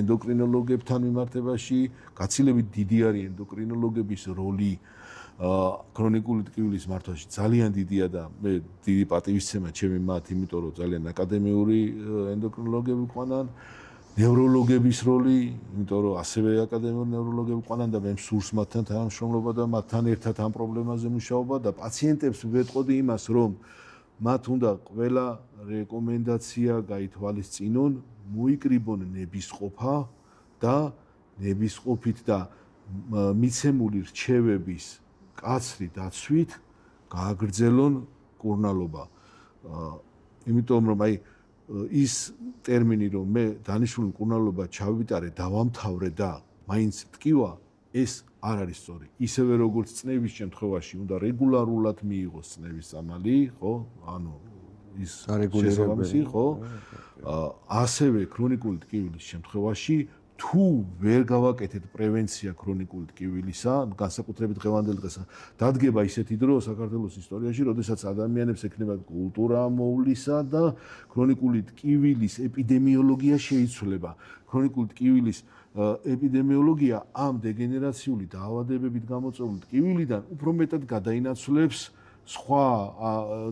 ენდოკრინოლოგებთან მიმართებაში, გაცილებით დიდი არის ენდოკრინოლოგების როლი ქრონიკული ტკივილის მართვაში ძალიან დიდია და მე დიდი პატივისცემა ჩემი მათ, იმიტომ რომ ძალიან აკადემიური ენდოკრინოლოგები ყვანან, ნევროლოგების როლი, იმიტომ რომ ასევე აკადემიური ნევროლოგები ყვანან და მე მსურს მათთან თანამშრომლობა და მათთან ერთად ამ პრობლემაზე მუშაობა და პაციენტებს ვეტყოდი იმას, რომ მათ უნდა ყველა რეკომენდაცია გაითვალისწინონ, მოიკრიბონ ნებისყოფა და ნებისყოფით და მიცემული რჩევების კაცრი დაცვით გააგრძელონ კურნალობა. იმიტომ რომ აი ის ტერმინი რომ მე დანიშნული კურნალობა ჩავიტარე, დავამთავრე და მაინც ტკივა, ეს არ არის სწორი. ისევე როგორც წნევის შემთხვევაში უნდა რეგულარულად მიიღოს წნევის ამალი, ხო? ანუ ის შესაბამისი, ხო? ასევე ქრონიკული ტკივილის შემთხვევაში თუ ვერ გავაკეთეთ პრევენცია ქრონიკული ტკივილისა, განსაკუთრებით დღევანდელ დღეს დადგება ისეთი დრო საქართველოს ისტორიაში, როდესაც ადამიანებს ექნება კულტურა მოვლისა და ქრონიკული ტკივილის ეპიდემიოლოგია შეიცვლება. ქრონიკული ტკივილის ეპიდემიოლოგია ამ დეგენერაციული დაავადებებით გამოწვეული ტკივილიდან უფრო მეტად გადაინაცვლებს სხვა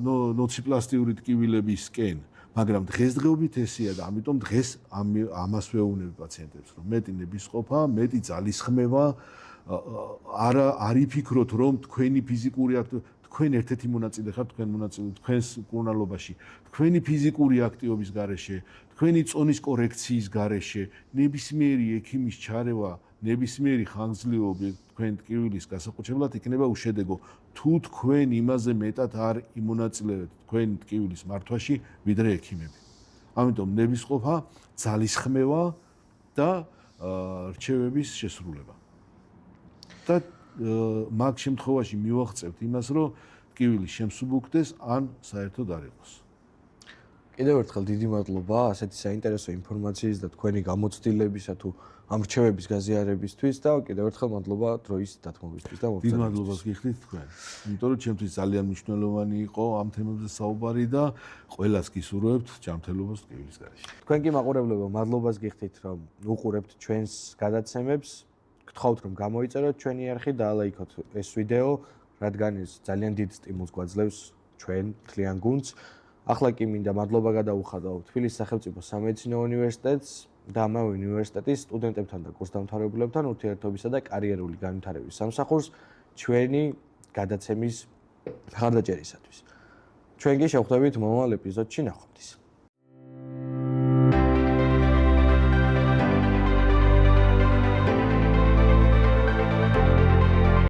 ნოციპლასტიური ტკივილებისკენ. მაგრამ დღესდღეობით ესეა და ამიტომ დღეს ამას ვეუბნები პაციენტებს, რომ მეტი ნებისყოფა, მეტი ძალისხმევა, არ იფიქროთ, რომ თქვენი ფიზიკური თქვენ ერთ-ერთი მონაწილე ხართ თქვენს კურნალობაში, თქვენი ფიზიკური აქტივობის გარეშე, თქვენი წონის კორექციის გარეშე, ნებისმიერი ექიმის ჩარევა, ნებისმიერი ხანგრძლივობა თქვენ ტკივილის გასაყუჩებლად იქნება უშედეგო. თუ თქვენ იმაზე მეტად არ იმონაწილეებთ თქვენ ტკივილის მართვაში, ვიდრე ექიმები. ამიტომ ნებისყოფა, ძალისხმევა და რჩევების შესრულება. და მაგ შემთხვევაში მივაღწევთ იმას, რომ ტკივილი შემსუბუქდეს ან საერთოდ არ იყოს. კიდევ ერთხელ დიდი მადლობა ასეთი საინტერესო ინფორმაციის და თქვენი გამოცდილებისა თუ ამ რჩევების გაზიარებისთვის და კიდევ ერთხელ მადლობა დროის დათმობისთვის და დიდ მადლობას გიხდით თქვენ. იმიტომ რომ ჩემთვის ძალიან მნიშვნელოვანი იყო ამ თემებზე საუბარი და ყველას გისურვებთ ჯანმრთელობას ტკივილის გარეშე. თქვენ კი მაყურებლებო, მადლობას გიხდით რომ უყურებთ ჩვენს გადაცემებს. გთხოვთ რომ გამოიწეროთ ჩვენი არხი და ალაიქოთ ეს ვიდეო, რადგან ეს ძალიან დიდ სტიმულს გვაძლევს ჩვენ თლიან გუნდს. ახლა კი მინდა მადლობა გადაუხადო თბილისის სახელმწიფო სამედიცინო უნივერსიტეტს და ამავე უნივერსიტეტის სტუდენტებთან და კურსდამთავრებულებთან ურთიერთობისა და კარიერული განვითარების სამსახურს ჩვენი გადაცემის მხარდაჭერისათვის. ჩვენ კი შევხვდებით მომავალ ეპიზოდში ნახვამდის.